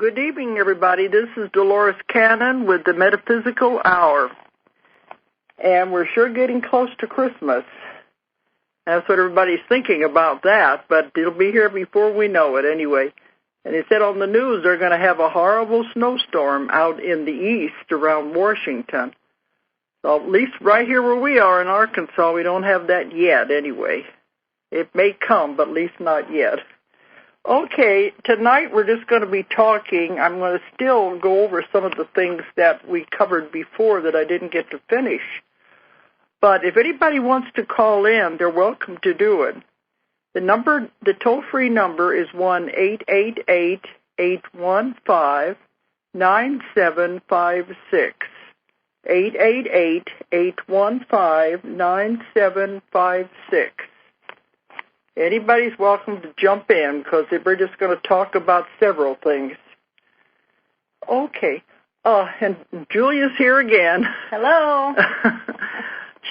Good evening, everybody. This is Dolores Cannon with the Metaphysical Hour. And we're sure getting close to Christmas. That's what everybody's thinking about that, but it'll be here before we know it anyway. And they said on the news they're going to have a horrible snowstorm out in the east around Washington. So at least right here where we are in Arkansas, we don't have that yet anyway. It may come, but at least not yet. Okay, tonight we're just going to be talking. I'm going to still go over some of the things that we covered before that I didn't get to finish. But if anybody wants to call in, they're welcome to do it. The toll-free number is 1-888-815-9756. 888-815-9756. Anybody's welcome to jump in because we're just going to talk about several things. Okay. And Julia's here again. Hello.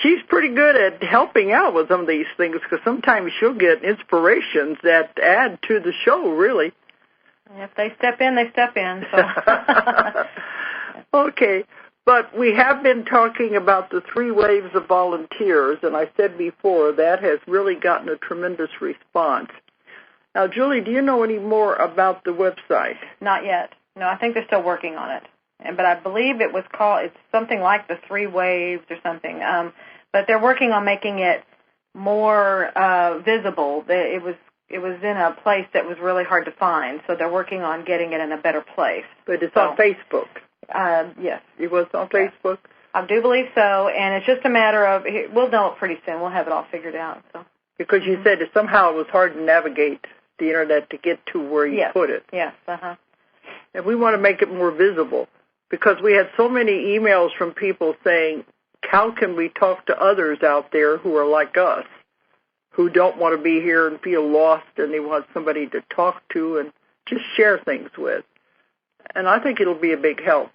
She's pretty good at helping out with some of these things because sometimes she'll get inspirations that add to the show, really. If they step in, they step in. So. Okay. But we have been talking about the 3 waves of volunteers, and I said before that has really gotten a tremendous response. Now, Julie, do you know any more about the website? Not yet. No, I think they're still working on it. But I believe it's something like the 3 waves or something. But they're working on making it more visible. It was in a place that was really hard to find, so they're working on getting it in a better place. But it's on Facebook. Yes. It was on Facebook? I do believe so, and it's just a matter of, we'll know it pretty soon. We'll have it all figured out. So. Because you said that somehow it was hard to navigate the Internet to get to where you put it. Yes, uh-huh. And we want to make it more visible because we had so many emails from people saying, how can we talk to others out there who are like us, who don't want to be here and feel lost and they want somebody to talk to and just share things with. And I think it'll be a big help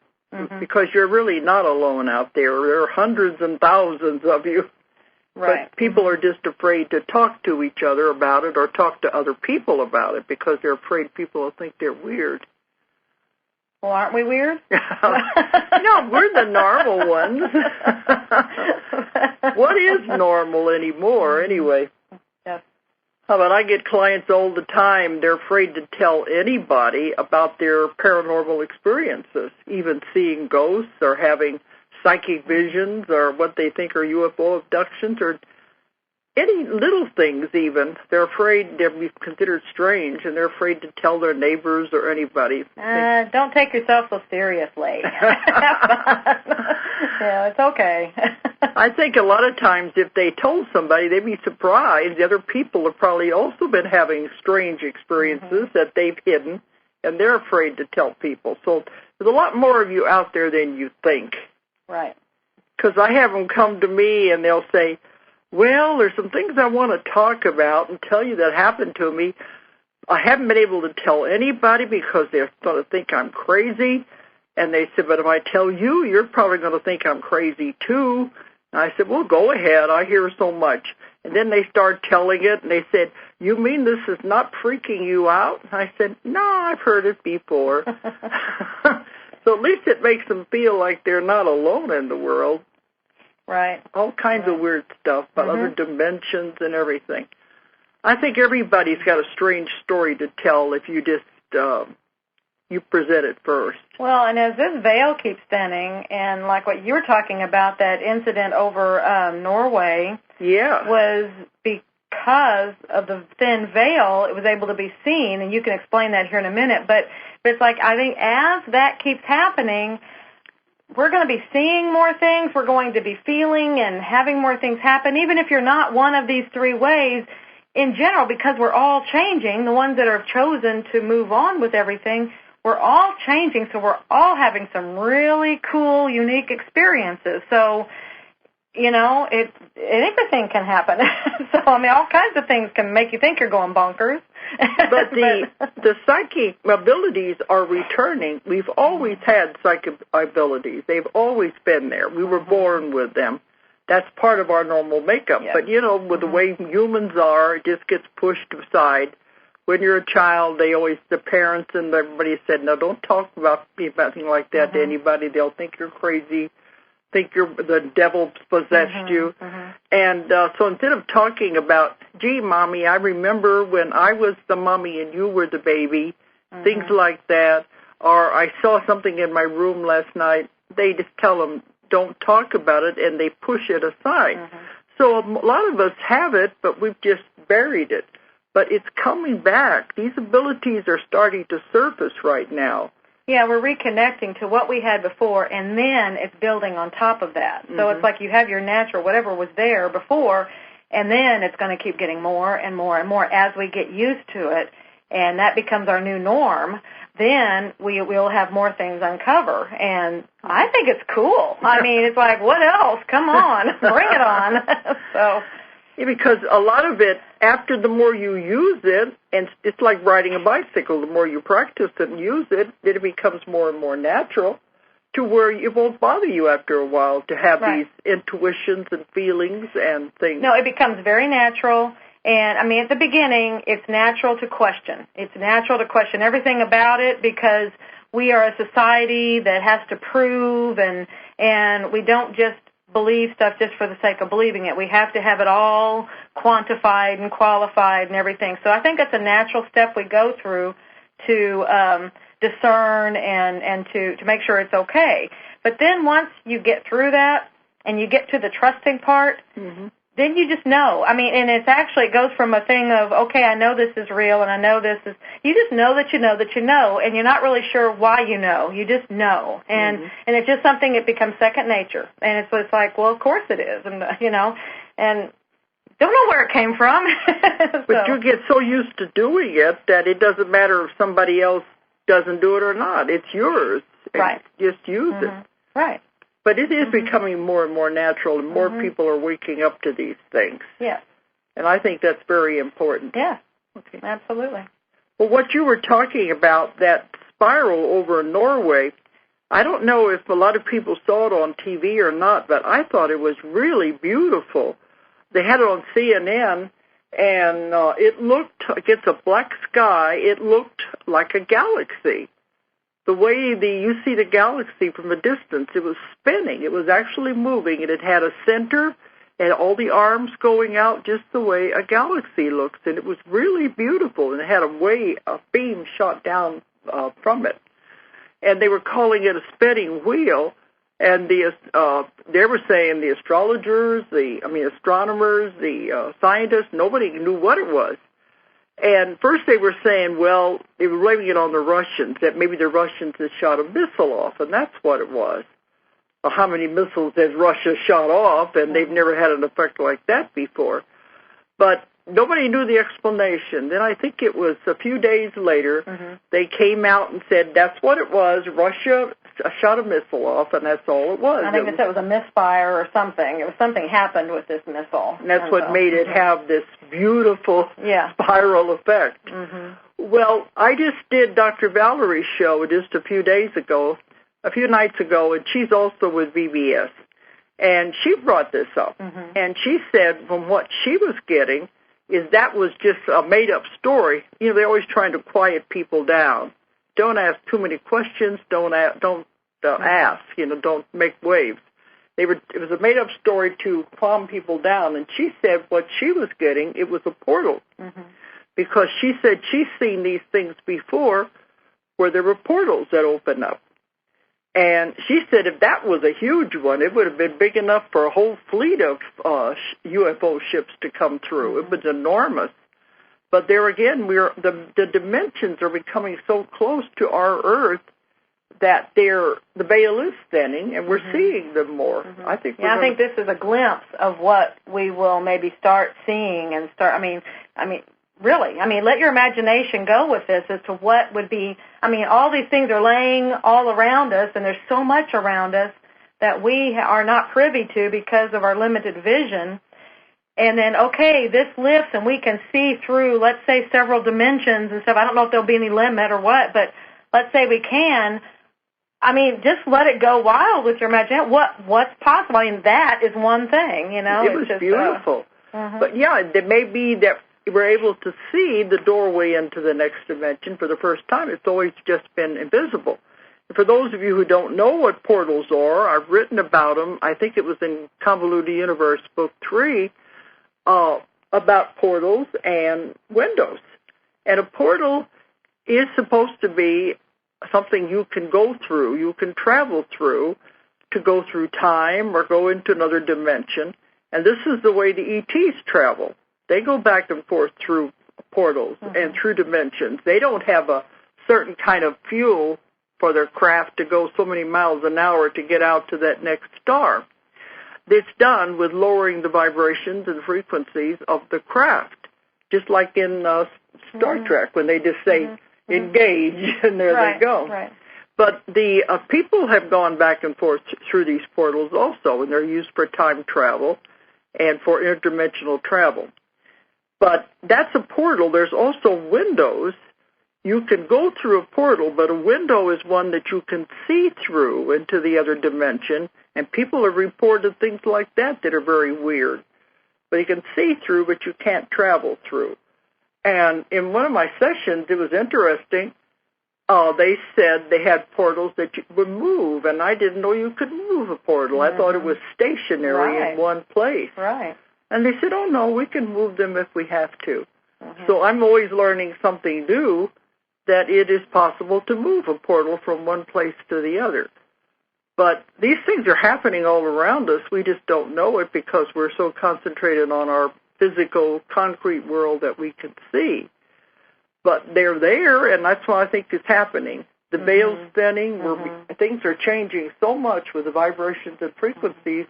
because you're really not alone out there. There are hundreds and thousands of you. Right. But people are just afraid to talk to each other about it or talk to other people about it because they're afraid people will think they're weird. Well, aren't we weird? No, we're the normal ones. What is normal anymore, anyway? Yes. How about I get clients all the time, they're afraid to tell anybody about their paranormal experiences, even seeing ghosts or having psychic visions or what they think are UFO abductions or any little things even. They're afraid they'll be considered strange, and they're afraid to tell their neighbors or anybody. Don't take yourself so seriously. Yeah, it's okay. I think a lot of times if they told somebody, they'd be surprised. The other people have probably also been having strange experiences that they've hidden, and they're afraid to tell people. So there's a lot more of you out there than you think. Right. Because I have them come to me, and they'll say, well, there's some things I want to talk about and tell you that happened to me. I haven't been able to tell anybody because they're going to think I'm crazy. And they said, but if I tell you, you're probably going to think I'm crazy too. And I said, well, go ahead. I hear so much. And then they start telling it, and they said, you mean this is not freaking you out? And I said, no, I've heard it before. So at least it makes them feel like they're not alone in the world. Right. All kinds of weird stuff about other dimensions and everything. I think everybody's got a strange story to tell if you just you present it first. Well, and as this veil keeps thinning, and like what you were talking about, that incident over Norway was because of the thin veil, it was able to be seen, and you can explain that here in a minute. But it's like, I think as that keeps happening, we're going to be seeing more things. We're going to be feeling and having more things happen, even if you're not one of these 3 ways in general, because we're all changing. The ones that are chosen to move on with everything, we're all changing, so we're all having some really cool, unique experiences. So, you know, anything can happen. So, I mean, all kinds of things can make you think you're going bonkers. But the psychic abilities are returning. We've always had psychic abilities. They've always been there. We were born with them. That's part of our normal makeup. But, you know, with the way humans are, it just gets pushed aside when you're a child, the parents and everybody said, no, don't talk about anything like that to anybody. They'll think you're crazy, think the devil possessed you. And so instead of talking about, gee, Mommy, I remember when I was the mommy and you were the baby, things like that, or I saw something in my room last night, they just tell them, don't talk about it, and they push it aside. So a lot of us have it, but we've just buried it. But it's coming back. These abilities are starting to surface right now. Yeah, we're reconnecting to what we had before, and then it's building on top of that. So it's like you have your natural, whatever was there before, and then it's going to keep getting more and more and more as we get used to it, and that becomes our new norm. Then we'll have more things uncover, and I think it's cool. I mean, it's like, what else? Come on, bring it on. So. Yeah, because a lot of it, after the more you use it, and it's like riding a bicycle, the more you practice it and use it, it becomes more and more natural to where it won't bother you after a while to have these intuitions and feelings and things. No, it becomes very natural. And, I mean, at the beginning, it's natural to question. It's natural to question everything about it because we are a society that has to prove, and we don't just believe stuff just for the sake of believing it. We have to have it all quantified and qualified and everything. So I think that's a natural step we go through to discern and to make sure it's okay. But then once you get through that and you get to the trusting part, then you just know. I mean, and it goes from a thing of, okay, I know this is real and I know this is, you just know that you know that you know, and you're not really sure why you know. You just know. And it's just something that becomes second nature. And it's like, well, of course it is. And, and don't know where it came from. But you get so used to doing it that it doesn't matter if somebody else doesn't do it or not. It's yours. Right. Just use it. Right. But it is becoming more and more natural, and more people are waking up to these things. Yes. And I think that's very important. Yeah, absolutely. Well, what you were talking about, that spiral over in Norway, I don't know if a lot of people saw it on TV or not, but I thought it was really beautiful. They had it on CNN, and it looked, against a black sky, it looked like a galaxy. The way you see the galaxy from a distance, it was spinning. It was actually moving, and it had a center and all the arms going out just the way a galaxy looks. And it was really beautiful, and it had a beam shot down from it. And they were calling it a spinning wheel. And they were saying the astrologers, astronomers, the scientists, nobody knew what it was. And first they were saying, well, they were blaming it on the Russians, that maybe the Russians had shot a missile off, and that's what it was. Well, how many missiles has Russia shot off, and they've never had an effect like that before. But nobody knew the explanation. Then I think it was a few days later, they came out and said that's what it was. Russia shot a missile off, and that's all it was. I think they said it was a misfire or something. It was something happened with this missile. And that's what made it have this beautiful spiral effect. Well, I just did Dr. Valerie's show just a few nights ago, and she's also with VBS. And she brought this up. And she said from what she was getting is that was just a made-up story. You know, they're always trying to quiet people down. Don't ask too many questions. Don't ask. Don't make waves. It was a made-up story to calm people down. And she said what she was getting, it was a portal. Because she said she's seen these things before where there were portals that open up. And she said if that was a huge one, it would have been big enough for a whole fleet of UFO ships to come through. It was enormous. But there again, the dimensions are becoming so close to our Earth that the veil is thinning, and we're seeing them more. I think this is a glimpse of what we will maybe start seeing and start. Really, let your imagination go with this as to what would be. All these things are laying all around us, and there's so much around us that we are not privy to because of our limited vision. And then, okay, this lifts and we can see through, let's say, several dimensions and stuff. I don't know if there'll be any limit or what, but let's say we can. Just let it go wild with your imagination. What's possible? That is one thing, It was beautiful. But, yeah, there may be that we're able to see the doorway into the next dimension for the first time. It's always just been invisible. And for those of you who don't know what portals are, I've written about them. I think it was in Convoluted Universe, Book 3, about portals and windows. And a portal is supposed to be something you can go through, you can travel through, to go through time or go into another dimension. And this is the way the ETs travel. They go back and forth through portals and through dimensions. They don't have a certain kind of fuel for their craft to go so many miles an hour to get out to that next star. It's done with lowering the vibrations and frequencies of the craft, just like in Star Trek when they just say, engage, and there they go. Right. But the people have gone back and forth through these portals also, and they're used for time travel and for interdimensional travel. But that's a portal. There's also windows. You can go through a portal, but a window is one that you can see through into the other dimension, and people have reported things like that that are very weird. But you can see through, but you can't travel through. And in one of my sessions, it was interesting. They said they had portals that you would move, and I didn't know you could move a portal. I thought it was stationary in one place. Right. And they said, oh, no, we can move them if we have to. So I'm always learning something new, that it is possible to move a portal from one place to the other. But these things are happening all around us. We just don't know it because we're so concentrated on our physical, concrete world that we can see. But they're there, and that's why I think it's happening. The veil's thinning. Things are changing so much with the vibrations and frequencies.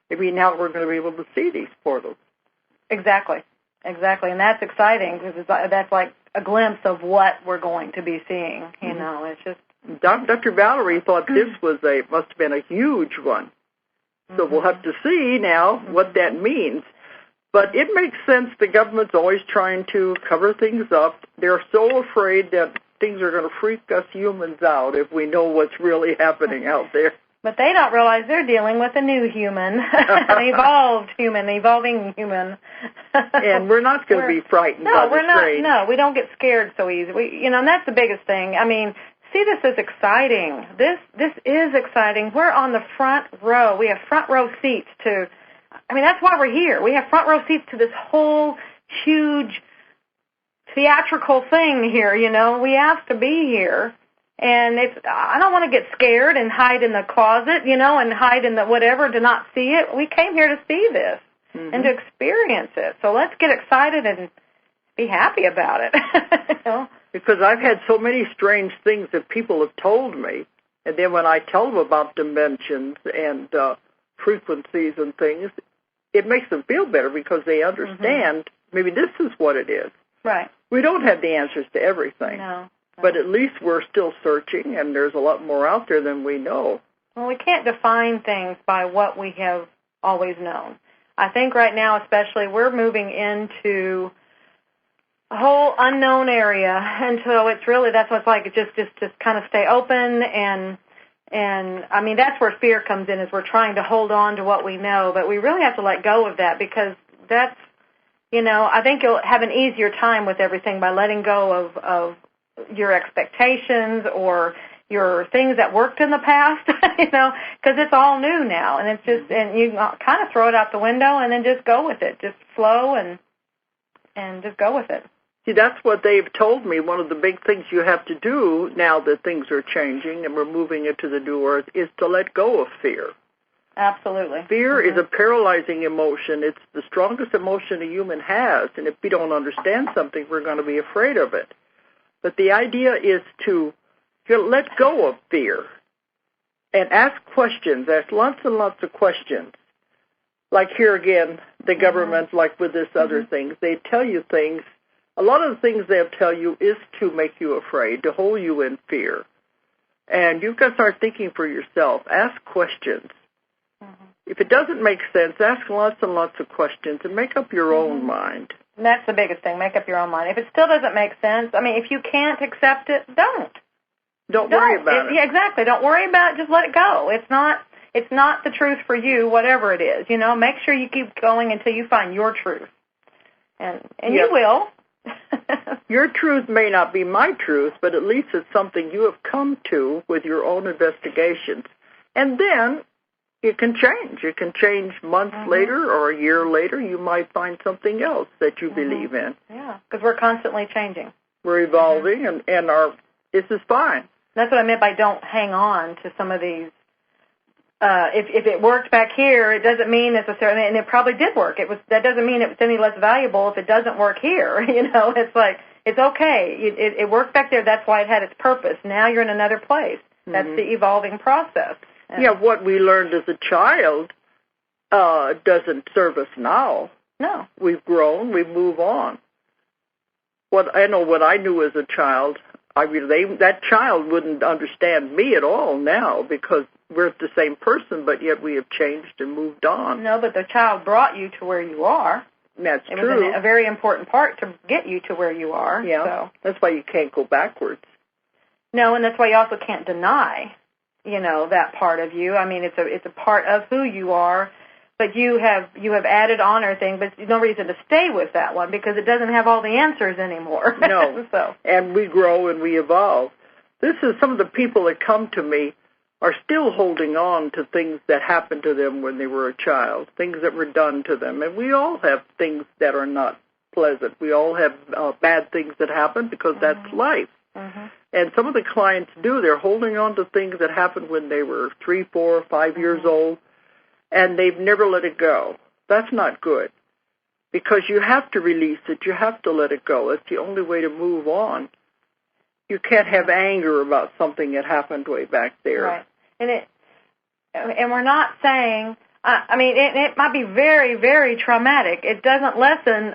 Maybe now we're going to be able to see these portals. Exactly. And that's exciting because that's like a glimpse of what we're going to be seeing. You know, it's just. Dr. Valerie thought this must have been a huge one. So we'll have to see now what that means. But it makes sense. The government's always trying to cover things up. They're so afraid that things are going to freak us humans out if we know what's really happening out there. But they don't realize they're dealing with a new human, an evolving human. And we're not going to be frightened by the strange. No, we don't get scared so easy. And that's the biggest thing. I mean, see this as exciting. This is exciting. We're on the front row. We have front row seats to, that's why we're here. We have front row seats to this whole huge theatrical thing here, We asked to be here. And I don't want to get scared and hide in the closet, and hide in the whatever to not see it. We came here to see this and to experience it. So let's get excited and be happy about it. Because I've had so many strange things that people have told me. And then when I tell them about dimensions and frequencies and things, it makes them feel better because they understand maybe this is what it is. Right. We don't have the answers to everything. No. But at least we're still searching, and there's a lot more out there than we know. Well, we can't define things by what we have always known. I think right now, especially, we're moving into a whole unknown area, and so it's really, that's what it's like, just kind of stay open, and that's where fear comes in, is we're trying to hold on to what we know, but we really have to let go of that, because that's, I think you'll have an easier time with everything by letting go of your expectations or your things that worked in the past, because it's all new now, and it's just, and you kind of throw it out the window and then just go with it, just flow and just go with it. See, that's what they've told me. One of the big things you have to do now that things are changing and we're moving into the new earth is to let go of fear. Absolutely. Fear is a paralyzing emotion. It's the strongest emotion a human has, and if we don't understand something, we're going to be afraid of it. But the idea is to let go of fear and ask questions, ask lots and lots of questions. Like here again, the government, like with this other things, they tell you things. A lot of the things they'll tell you is to make you afraid, to hold you in fear. And you've got to start thinking for yourself. Ask questions. If it doesn't make sense, ask lots and lots of questions and make up your own mind. And that's the biggest thing, make up your own mind. If it still doesn't make sense, if you can't accept it, don't. Don't worry about it. Yeah, exactly. Don't worry about it. Just let it go. It's not the truth for you, whatever it is. Make sure you keep going until you find your truth. And you will. Your truth may not be my truth, but at least it's something you have come to with your own investigations. And then it can change. It can change months later or a year later. You might find something else that you believe in. Yeah, because we're constantly changing. We're evolving, and this is fine. That's what I meant by don't hang on to some of these. If it worked back here, it doesn't mean necessarily, and it probably did work. That doesn't mean it was any less valuable if it doesn't work here. It's like, it's okay. It worked back there. That's why it had its purpose. Now you're in another place. That's the evolving process. What we learned as a child doesn't serve us now. No. We've grown. We move on. What I knew as a child, that child wouldn't understand me at all now because we're the same person, but yet we have changed and moved on. No, but the child brought you to where you are. That's true. It was a very important part to get you to where you are. Yeah, so. That's why you can't go backwards. No, and that's why you also can't deny, that part of you. I mean, it's a part of who you are, but you have added on or thing, but there's no reason to stay with that one because it doesn't have all the answers anymore. No, and we grow and we evolve. This is some of the people that come to me are still holding on to things that happened to them when they were a child, things that were done to them. And we all have things that are not pleasant. We all have bad things that happen because that's life. And some of the clients they're holding on to things that happened when they were 3, 4, 5 years old, and they've never let it go. That's not good because you have to release it. You have to let it go. It's the only way to move on. You can't have anger about something that happened way back there. Right. And we're not saying, it might be very, very traumatic. It doesn't lessen,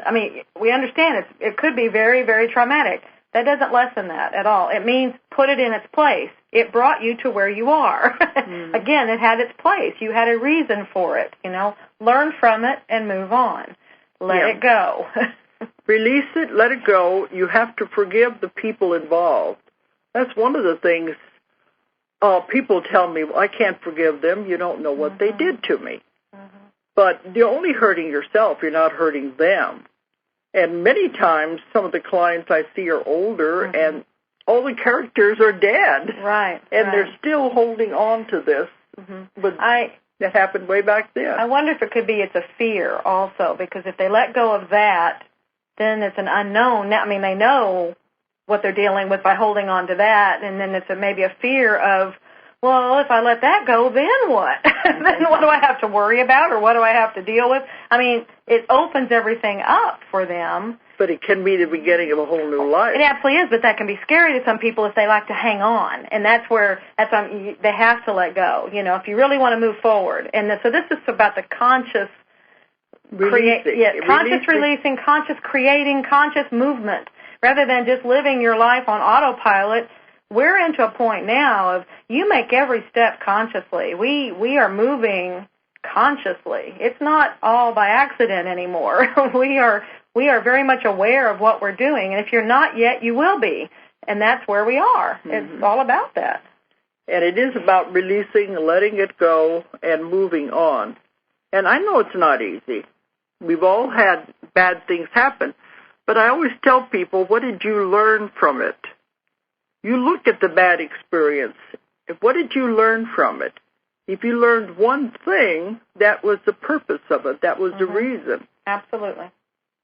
we understand it could be very, very traumatic. That doesn't lessen that at all. It means put it in its place. It brought you to where you are. Again, it had its place. You had a reason for it, Learn from it and move on. Let it go. Release it, let it go. You have to forgive the people involved. That's one of the things people tell me, I can't forgive them. You don't know what they did to me. But you're only hurting yourself. You're not hurting them. And many times, some of the clients I see are older, and all the characters are dead. Right. And they're still holding on to this. But that happened way back then. I wonder if it could be it's a fear also, because if they let go of that, then it's an unknown. They know what they're dealing with by holding on to that, and then it's maybe a fear of, well, if I let that go, then what? Then what do I have to worry about, or what do I have to deal with? It opens everything up for them. But it can be the beginning of a whole new life. It absolutely is, but that can be scary to some people if they like to hang on, and that's they have to let go. If you really want to move forward, and so this is about the conscious conscious releasing, conscious creating, conscious movement. Rather than just living your life on autopilot, we're into a point now of you make every step consciously. We are moving consciously. It's not all by accident anymore. We are very much aware of what we're doing, and if you're not yet, you will be, and that's where we are. It's all about that. And it is about releasing, letting it go, and moving on. And I know it's not easy. We've all had bad things happen. But I always tell people, what did you learn from it? You look at the bad experience. What did you learn from it? If you learned one thing, that was the purpose of it. That was the reason. Absolutely.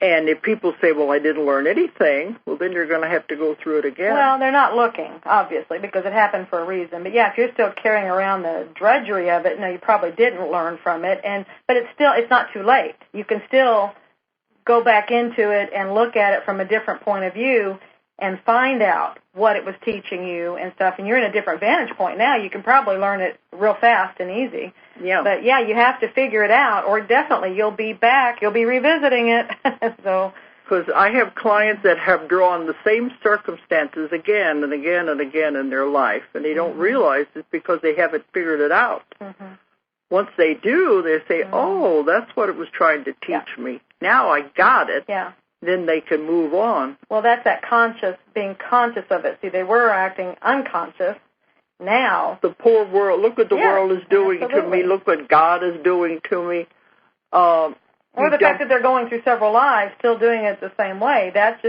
And if people say, well, I didn't learn anything, well, then you're going to have to go through it again. Well, they're not looking, obviously, because it happened for a reason. But, if you're still carrying around the drudgery of it, no, you probably didn't learn from it. But it's not too late. You can still go back into it and look at it from a different point of view and find out what it was teaching you and stuff. And you're in a different vantage point now. You can probably learn it real fast and easy. Yeah. But, you have to figure it out, or definitely you'll be back. You'll be revisiting it. Because I have clients that have drawn the same circumstances again and again and again in their life, and they don't realize it's because they haven't figured it out. Once they do, they say, oh, that's what it was trying to teach me. Now I got it. Yeah. Then they can move on. Well, that's that being conscious of it. See, they were acting unconscious. Now. The poor world, look what the world is doing to me. Look what God is doing to me. Or the fact that they're going through several lives, still doing it the same way. That's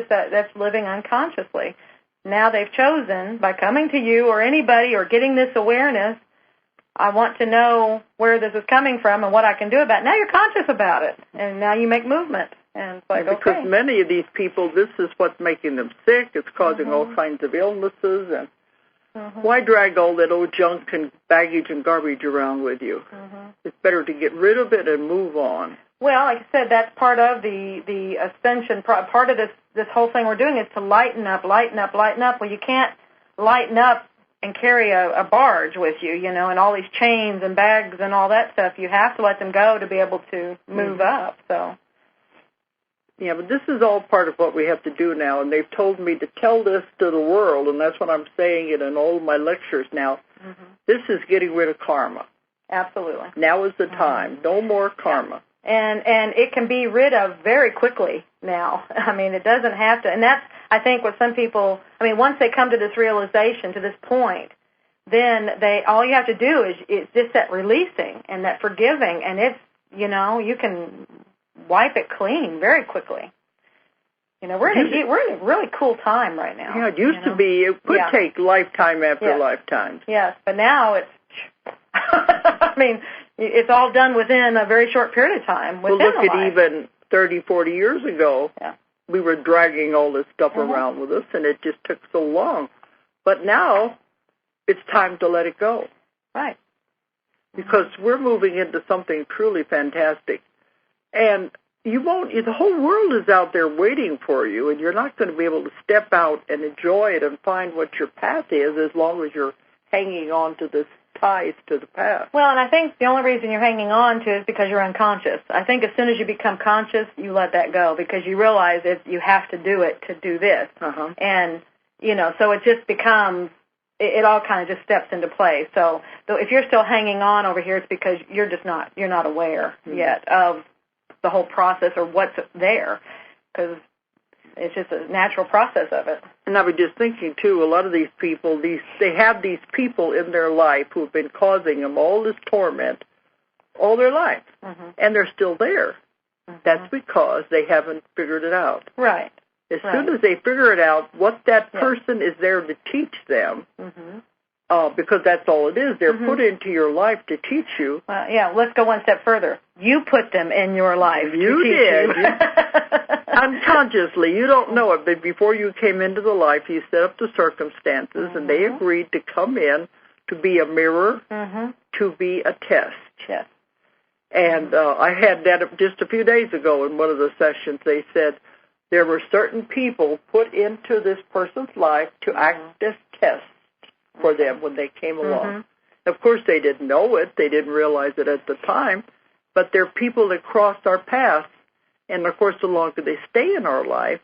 living unconsciously. Now they've chosen, by coming to you or anybody or getting this awareness, I want to know where this is coming from and what I can do about it. Now you're conscious about it, and now you make movement. And it's like, because many of these people, this is what's making them sick. It's causing all kinds of illnesses. And why drag all that old junk and baggage and garbage around with you? It's better to get rid of it and move on. Well, like I said, that's part of the ascension. Part of this whole thing we're doing is to lighten up, lighten up, lighten up. Well, you can't lighten up and carry a barge with you, you know, and all these chains and bags and all that stuff. You have to let them go to be able to move up. So. Yeah, but this is all part of what we have to do now, and they've told me to tell this to the world, and that's what I'm saying it in all of my lectures now. This is getting rid of karma. Absolutely. Now is the time. No more karma. And it can be rid of very quickly now. I mean, it doesn't have to. And that's, I think, what some people, I mean, once they come to this realization, to this point, then all you have to do is just that releasing and that forgiving, and it's, you know, you can wipe it clean very quickly. You know, we're in a really cool time right now. Yeah, it used to be, it could take lifetime after lifetime. Yes, but now it's, I mean, it's all done within a very short period of time. Well, look at even 30, 40 years ago. Yeah. We were dragging all this stuff around with us, and it just took so long. But now, it's time to let it go. Right. Because we're moving into something truly fantastic. And you won't, the whole world is out there waiting for you, and you're not going to be able to step out and enjoy it and find what your path is as long as you're hanging on to this ties to the past. Well, and I think the only reason you're hanging on to it is because you're unconscious. I think as soon as you become conscious, you let that go because you realize you have to do it to do this. And, you know, so it just becomes, it all kind of just steps into place. So if you're still hanging on over here, it's because you're not aware yet of the whole process or what's there, because it's just a natural process of it. And I was just thinking, too, a lot of these people, they have these people in their life who have been causing them all this torment all their life, and they're still there. That's because they haven't figured it out. Right. As soon as they figure it out, what that person is there to teach them, because that's all it is. They're put into your life to teach you. Well, let's go one step further. You put them in your life. You did. Unconsciously. You don't know it, but before you came into the life, you set up the circumstances, and they agreed to come in to be a mirror, to be a test. Yes. And I had that just a few days ago in one of the sessions. They said there were certain people put into this person's life to act as tests for them when they came along. Of course, they didn't know it. They didn't realize it at the time. But they're people that crossed our paths. And, of course, the longer they stay in our life,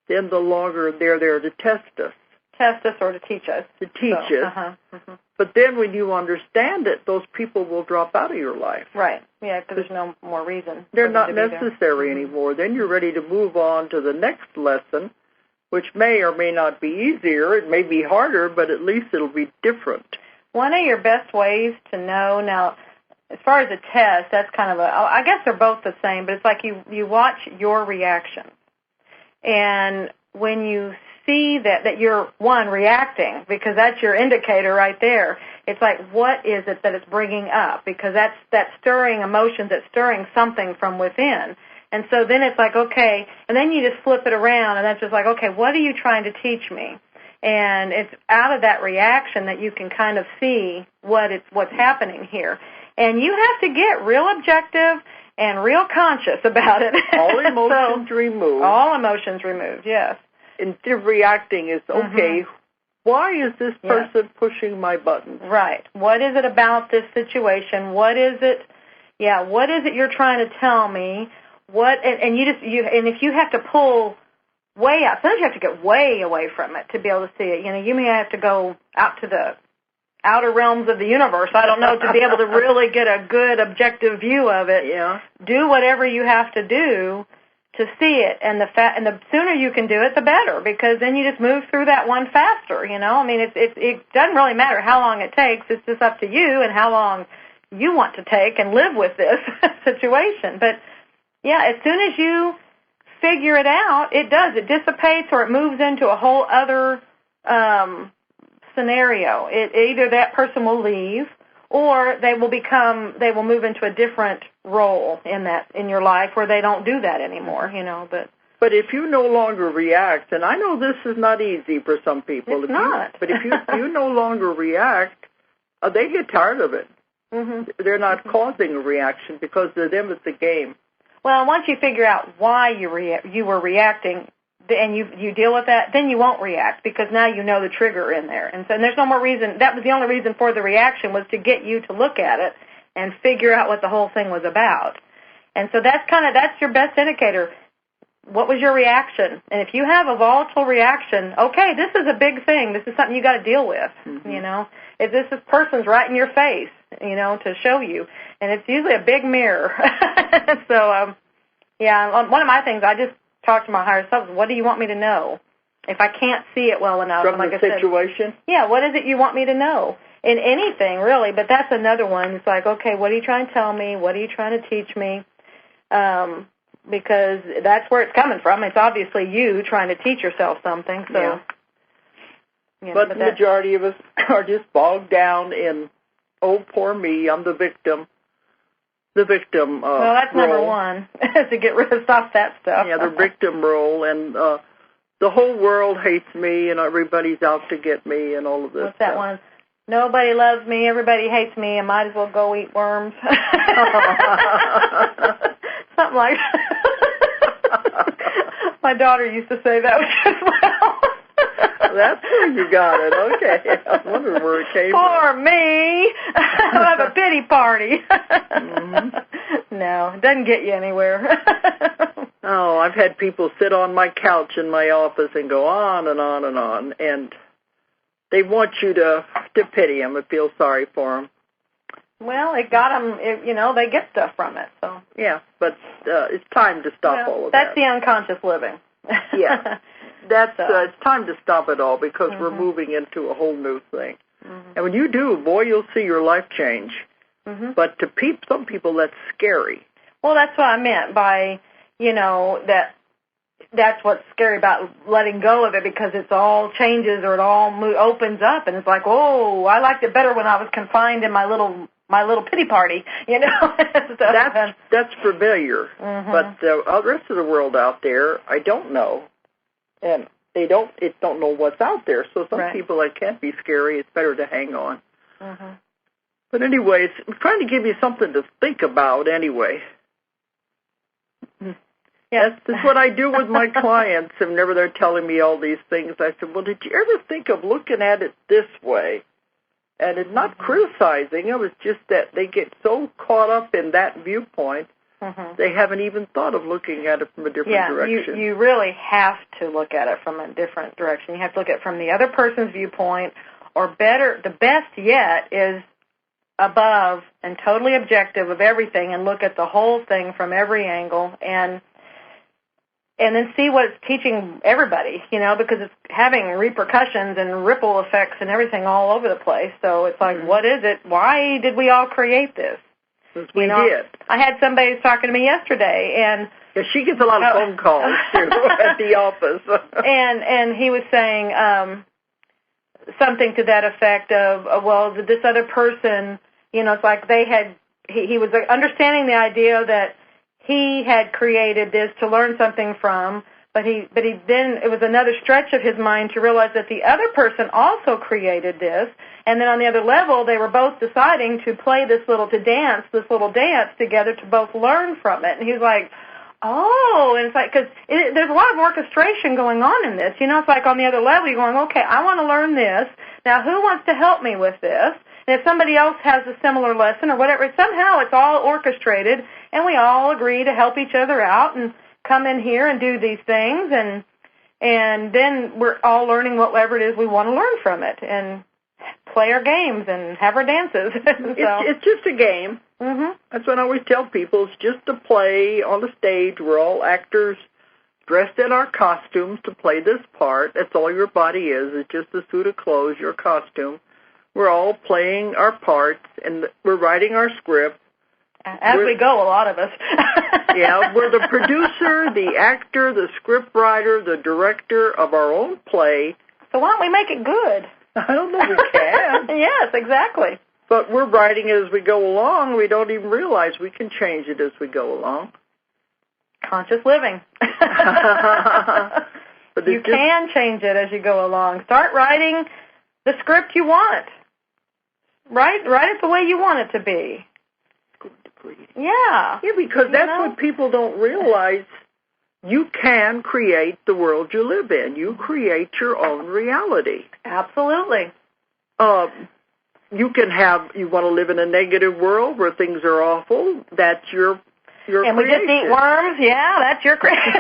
then the longer they're there to test us. Test us or to teach us. To teach us. But then when you understand it, those people will drop out of your life. Right. Yeah, because there's no more reason. They're not necessary anymore. Then you're ready to move on to the next lesson, which may or may not be easier. It may be harder, but at least it'll be different. One of your best ways to know, now, as far as a test, that's kind of I guess they're both the same, but it's like you watch your reaction. And when you see that you're, one, reacting, because that's your indicator right there, it's like, what is it that it's bringing up? Because that's stirring emotions, that's stirring something from within. And so then it's like, okay, and then you just flip it around, and that's just like, okay, what are you trying to teach me? And it's out of that reaction that you can kind of see what's happening here. And you have to get real objective and real conscious about it. All emotions removed. All emotions removed, yes. Instead of reacting, is okay, why is this person pushing my buttons? Right. What is it about this situation? What is it you're trying to tell me? And if you have to pull way out, sometimes you have to get way away from it to be able to see it. You know, you may have to go out to the outer realms of the universe, I don't know, to be able to really get a good objective view of it. Yeah. Do whatever you have to do to see it, and the sooner you can do it, the better, because then you just move through that one faster, you know? I mean, it doesn't really matter how long it takes. It's just up to you and how long you want to take and live with this situation. But Yeah, as soon as you figure it out, it does. It dissipates or it moves into a whole other scenario. Either that person will leave or they will move into a different role in your life where they don't do that anymore, But if you no longer react, and I know this is not easy for some people. It's not. But if you no longer react, they get tired of it. Mm-hmm. They're not causing a reaction because to them it's a game. Well, once you figure out why you were reacting, and you deal with that, then you won't react because now you know the trigger in there. And so there's no more reason. That was the only reason for the reaction, was to get you to look at it and figure out what the whole thing was about. And so that's your best indicator. What was your reaction? And if you have a volatile reaction, okay, this is a big thing. This is something you got to deal with, If this person's right in your face, to show you. And it's usually a big mirror. So, one of my things, I just talk to my higher self, what do you want me to know? If I can't see it well enough. From the situation? What is it you want me to know? In anything, really, but that's another one. It's like, okay, what are you trying to tell me? What are you trying to teach me? Because that's where it's coming from. It's obviously you trying to teach yourself something. So, but the majority of us are just bogged down in, oh, poor me, I'm the victim. The victim well, that's role. Number one, to get rid of that stuff. Yeah, the victim role, and the whole world hates me, and everybody's out to get me, and all of this. What's that one? Nobody loves me, everybody hates me, I might as well go eat worms. Something like that. My daughter used to say that as well. That's where you got it. Okay. I was wondering where it came from. Poor me. I'll have a pity party. No, it doesn't get you anywhere. Oh, I've had people sit on my couch in my office and go on and on and on, and they want you to pity them and feel sorry for them. Well, it got them, they get stuff from it. So. Yeah, but it's time to stop all of that. That's the unconscious living. Yeah. It's time to stop it all because we're moving into a whole new thing. Mm-hmm. And when you do, boy, you'll see your life change. Mm-hmm. But to some people, that's scary. Well, that's what I meant by, that's what's scary about letting go of it, because it's all changes or it all opens up, and it's like, oh, I liked it better when I was confined in my little pity party, That's familiar. Mm-hmm. But the rest of the world out there, I don't know. And they don't know what's out there. So some people, it can't be scary. It's better to hang on. Mm-hmm. But anyway, I'm trying to give you something to think about anyway. Yes. That's what I do with my clients. And whenever they're telling me all these things, I said, well, did you ever think of looking at it this way? And it's not criticizing. It was just that they get so caught up in that viewpoint, they haven't even thought of looking at it from a different direction. You really have to look at it from a different direction. You have to look at it from the other person's viewpoint, or better, the best yet is above and totally objective of everything, and look at the whole thing from every angle, and then see what it's teaching everybody, because it's having repercussions and ripple effects and everything all over the place. So it's like, what is it? Why did we all create this? We did. I had somebody talking to me yesterday, and she gets a lot of phone calls too at the office. and he was saying something to that effect of, well, this other person, it's like he was understanding the idea that he had created this to learn something from, but he then it was another stretch of his mind to realize that the other person also created this, and then on the other level they were both deciding to play this little dance together to both learn from it. And he was like, oh, and it's like, because there's a lot of orchestration going on in this. It's like on the other level you're going, okay, I want to learn this. Now who wants to help me with this? And if somebody else has a similar lesson or whatever, somehow it's all orchestrated, and we all agree to help each other out and come in here and do these things, and then we're all learning whatever it is we want to learn from it, and play our games and have our dances. It's just a game. Mm-hmm. That's what I always tell people. It's just a play on the stage. We're all actors dressed in our costumes to play this part. That's all your body is. It's just a suit of clothes, your costume. We're all playing our parts, and we're writing our script, As we go, a lot of us. Yeah, we're the producer, the actor, the script writer, the director of our own play. So why don't we make it good? I don't know, we can. Yes, exactly. But we're writing it as we go along. We don't even realize we can change it as we go along. Conscious living. You can change it as you go along. Start writing the script you want. Write it the way you want it to be. Yeah. Yeah, because that's what people don't realize. You can create the world you live in. You create your own reality. Absolutely. You want to live in a negative world where things are awful. That's your and creation. We just eat worms. Yeah, that's your creation.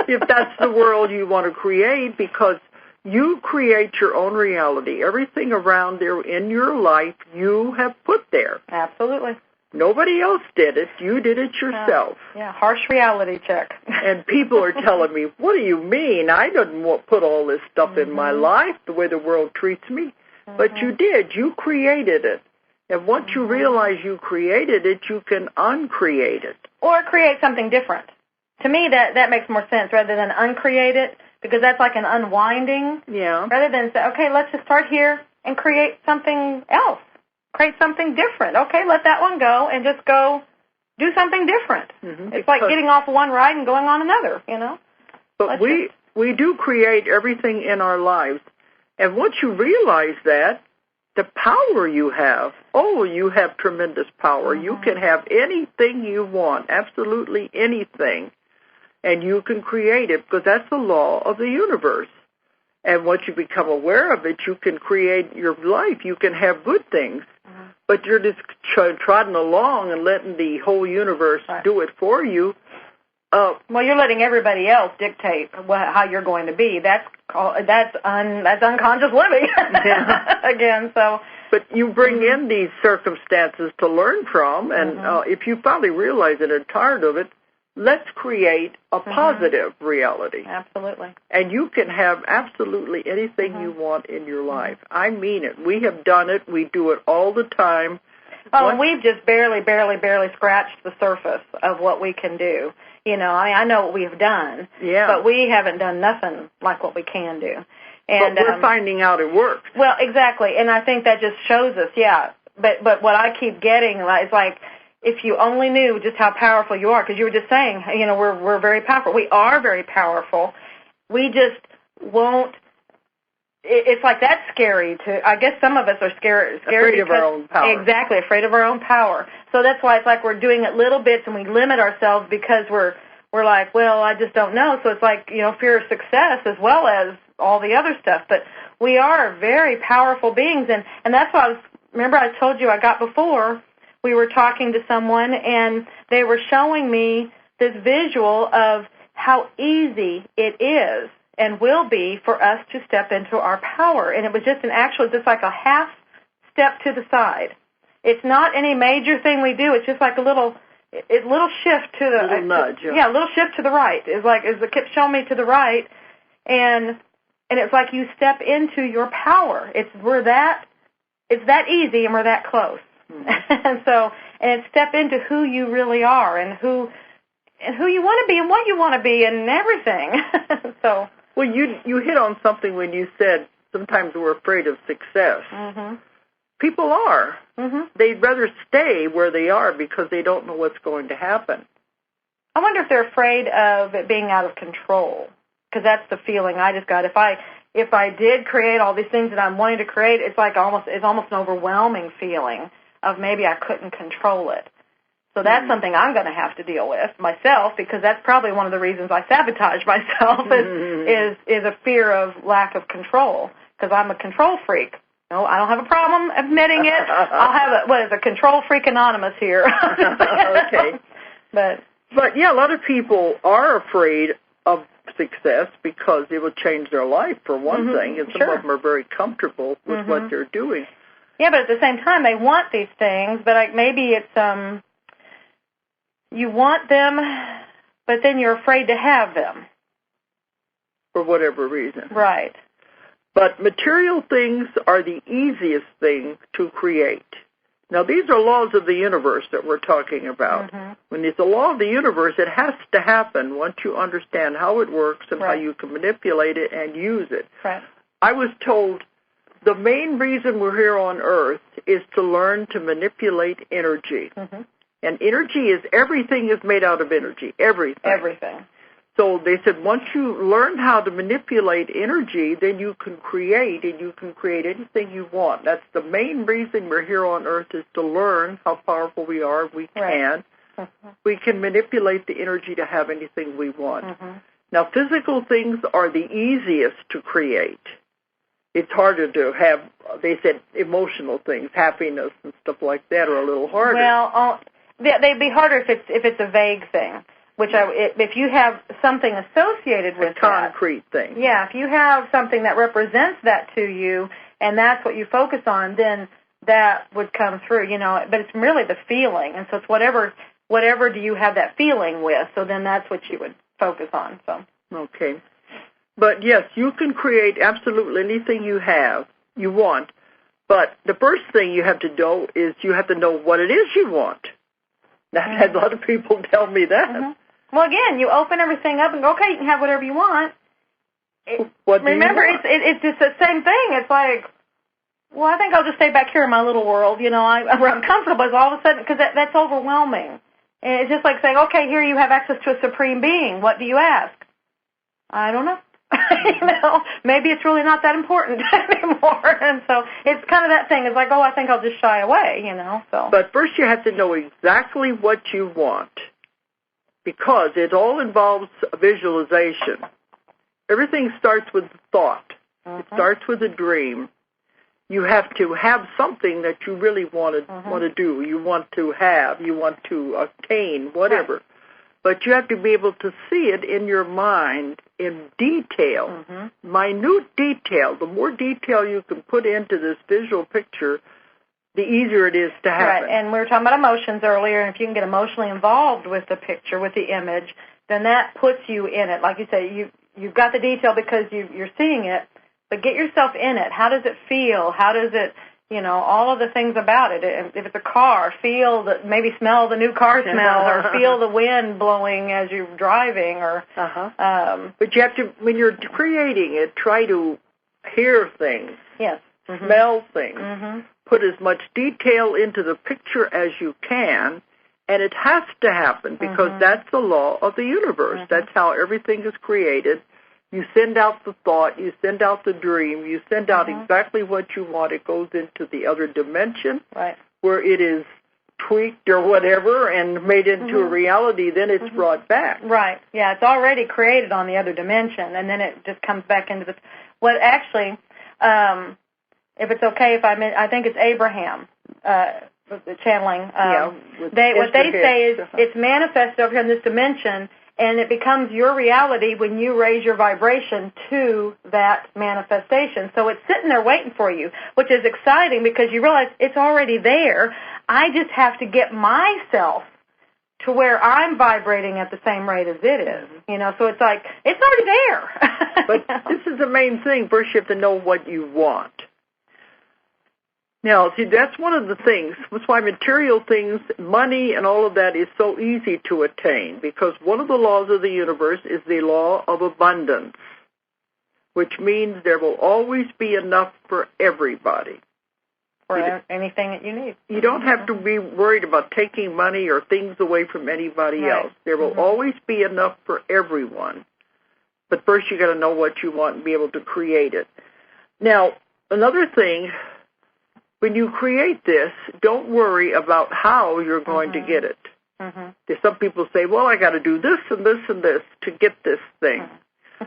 If that's the world you want to create, because you create your own reality. Everything around there in your life you have put there. Absolutely. Nobody else did it. You did it yourself. Yeah, harsh reality check. And people are telling me, what do you mean? I didn't put all this stuff in my life, the way the world treats me. But you did. You created it. And once you realize you created it, you can uncreate it. Or create something different. To me, that makes more sense rather than uncreate it, because that's like an unwinding. Yeah. Rather than say, okay, let's just start here and create something else. Create something different. Okay, let that one go and just go do something different. Mm-hmm. It's like getting off one ride and going on another, you know. But we do create everything in our lives. And once you realize that, the power you have, you have tremendous power. You can have anything you want, absolutely anything, and you can create it because that's the law of the universe. And once you become aware of it, you can create your life. You can have good things, but you're just trotting along and letting the whole universe do it for you. Well, you're letting everybody else dictate how you're going to be. That's unconscious living again. So, but you bring in these circumstances to learn from, and if you finally realize it and are tired of it, let's create a positive reality. Absolutely. And you can have absolutely anything you want in your life. I mean it. We have done it. We do it all the time. Oh, and we've just barely scratched the surface of what we can do. You know, I know what we've done, but we haven't done nothing like what we can do. And but we're finding out it works. Well, exactly, and I think that just shows us, But what I keep getting is like, if you only knew just how powerful you are, because you were just saying, you know, we're very powerful. We are very powerful. We just won't. It's like that's scary I guess some of us are scared afraid of our own power. Exactly, afraid of our own power. So that's why it's like we're doing it little bits and we limit ourselves because we're like, well, I just don't know. So it's like, you know, fear of success as well as all the other stuff. But we are very powerful beings, and that's why remember I told you I got before, we were talking to someone and they were showing me this visual of how easy it is and will be for us to step into our power. And it was just just like a half step to the side. It's not any major thing we do. It's just like a little shift to the... little nudge. Yeah, a little shift to the right. It's like, it kept showing me to the right, and it's like you step into your power. It's that easy and we're that close. Mm-hmm. and it's step into who you really are and who you want to be and what you want to be and everything. So... Well, you hit on something when you said sometimes we're afraid of success. Mm-hmm. People are. Mm-hmm. They'd rather stay where they are because they don't know what's going to happen. I wonder if they're afraid of it being out of control, because that's the feeling I just got. If I did create all these things that I'm wanting to create, it's almost an overwhelming feeling of maybe I couldn't control it. So that's something I'm going to have to deal with myself, because that's probably one of the reasons I sabotage myself is a fear of lack of control, because I'm a control freak. No, I don't have a problem admitting it. I'll have a control freak anonymous here. Okay. But yeah, a lot of people are afraid of success because it will change their life for one thing, and some of them are very comfortable with what they're doing. Yeah, but at the same time, they want these things, but maybe it's you want them, but then you're afraid to have them. For whatever reason. Right. But material things are the easiest thing to create. Now, these are laws of the universe that we're talking about. When it's a law of the universe, it has to happen once you understand how it works and how you can manipulate it and use it. I was told the main reason we're here on Earth is to learn to manipulate energy. And energy is, everything is made out of energy, everything. So they said once you learn how to manipulate energy, then you can create, and you can create anything you want. That's the main reason we're here on Earth, is to learn how powerful we are. We can. We can manipulate the energy to have anything we want. Now, physical things are the easiest to create. It's harder to have, they said, emotional things, happiness and stuff like that are a little harder. Well, they'd be harder if it's a vague thing. If you have something associated with a concrete thing. Yeah, if you have something that represents that to you, and that's what you focus on, then that would come through, But it's really the feeling, and so it's whatever do you have that feeling with, so then that's what you would focus on. So. Okay. But, yes, you can create absolutely anything you want, but the first thing you have to know is you have to know what it is you want. I've had a lot of people tell me that. Well, again, you open everything up and go, okay, you can have whatever you want. Remember, it's just the same thing. It's like, well, I think I'll just stay back here in my little world. Where I'm comfortable is all of a sudden, because that's overwhelming. And it's just like saying, okay, here you have access to a supreme being. What do you ask? I don't know. Maybe it's really not that important anymore. And so it's kind of that thing. It's like, oh, I think I'll just shy away, So. But first you have to know exactly what you want, because it all involves visualization. Everything starts with thought. It starts with a dream. You have to have something that you really want to do. You want to have. You want to attain, whatever. Right. But you have to be able to see it in your mind in detail, minute detail. The more detail you can put into this visual picture, the easier it is to happen. Right, and we were talking about emotions earlier, and if you can get emotionally involved with the picture, with the image, then that puts you in it. Like you say, you've got the detail because you're seeing it, but get yourself in it. How does it feel? How does it... all of the things about it. If it's a car, maybe smell the new car smell, or feel the wind blowing as you're driving, or. But you have to, when you're creating it, try to hear things. Yes. Smell things. Put as much detail into the picture as you can, and it has to happen because that's the law of the universe. That's how everything is created. You send out the thought, you send out the dream, you send out exactly what you want. It goes into the other dimension where it is tweaked or whatever and made into a reality. Then it's brought back. Right. Yeah, it's already created on the other dimension, and then it just comes back into the... Well, actually, if it's okay if I think it's Abraham, the channeling. What they say is it's manifested over here in this dimension, and it becomes your reality when you raise your vibration to that manifestation. So it's sitting there waiting for you, which is exciting because you realize it's already there. I just have to get myself to where I'm vibrating at the same rate as it is. So it's like, it's already there. But this is the main thing. First you have to know what you want. Now, see, that's one of the things. That's why material things, money and all of that is so easy to attain, because one of the laws of the universe is the law of abundance, which means there will always be enough for everybody. For anything that you need. You don't have to be worried about taking money or things away from anybody else. There will always be enough for everyone. But first you got to know what you want and be able to create it. Now, another thing... When you create this, don't worry about how you're going to get it. There's some people say, well, I got to do this and this and this to get this thing.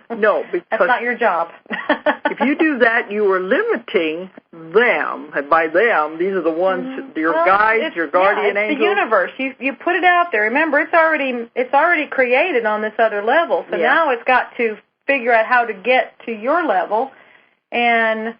No, because... That's not your job. If you do that, you are limiting them. And by them, these are the ones, your guides, your guardian angels. It's the universe. You put it out there. Remember, it's already created on this other level. So now it's got to figure out how to get to your level. And...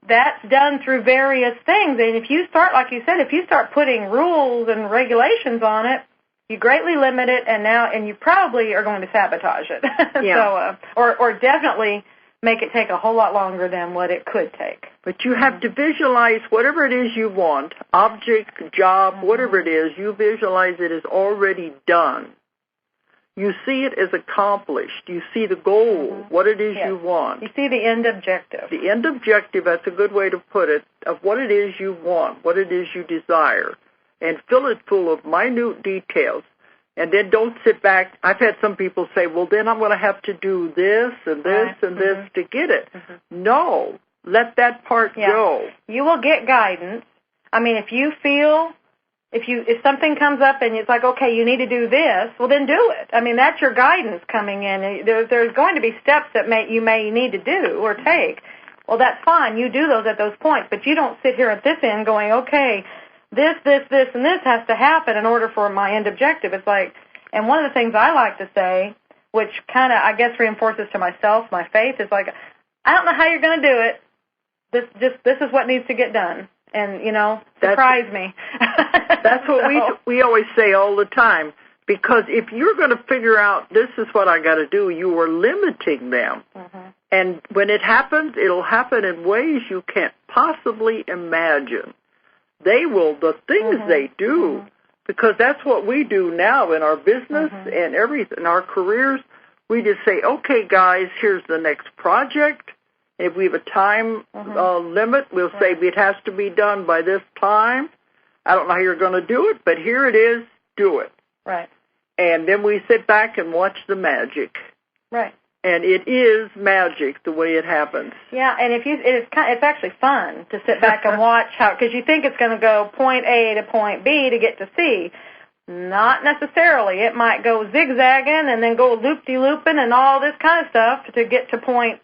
that's done through various things. And if you start, like you said, if you start putting rules and regulations on it, you greatly limit it, and you probably are going to sabotage it. So, or definitely make it take a whole lot longer than what it could take. But you have to visualize whatever it is you want, object, job, whatever it is, you visualize it as already done. You see it as accomplished. You see the goal, what it is you want. You see the end objective. The end objective, that's a good way to put it, of what it is you want, what it is you desire, and fill it full of minute details. And then don't sit back. I've had some people say, well, then I'm going to have to do this and this and this to get it. No, let that part go. You will get guidance. I mean, if you feel, if something comes up and it's like, okay, you need to do this, well, then do it. I mean, that's your guidance coming in. There's going to be steps that you may need to do or take. Well, that's fine. You do those at those points. But you don't sit here at this end going, okay, this, and this has to happen in order for my end objective. It's like, and one of the things I like to say, which kind of, I guess, reinforces to myself my faith, is like, I don't know how you're going to do it. This is what needs to get done. And, surprise me. That's what we always say all the time. Because if you're going to figure out this is what I got to do, you are limiting them. And when it happens, it'll happen in ways you can't possibly imagine. The things they do, because that's what we do now in our business and everything, in our careers. We just say, okay, guys, here's the next project. If we have a time limit, we'll say it has to be done by this time. I don't know how you're going to do it, but here it is, do it. Right. And then we sit back and watch the magic. Right. And it is magic the way it happens. Yeah, and it's actually fun to sit back and watch because you think it's going to go point A to point B to get to C. Not necessarily. It might go zigzagging and then go loop-de-looping and all this kind of stuff to get to point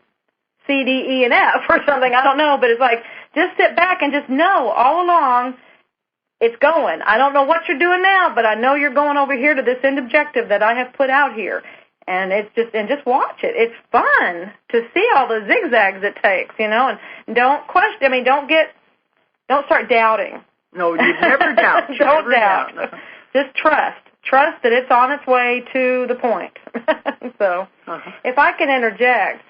C, D, E, and F or something. I don't know, but it's like just sit back and just know all along it's going. I don't know what you're doing now, but I know you're going over here to this end objective that I have put out here. And just watch it. It's fun to see all the zigzags it takes, and don't question. I mean, don't start doubting. No, you never doubt. Don't doubt. Just trust. Trust that it's on its way to the point. So, if I can interject,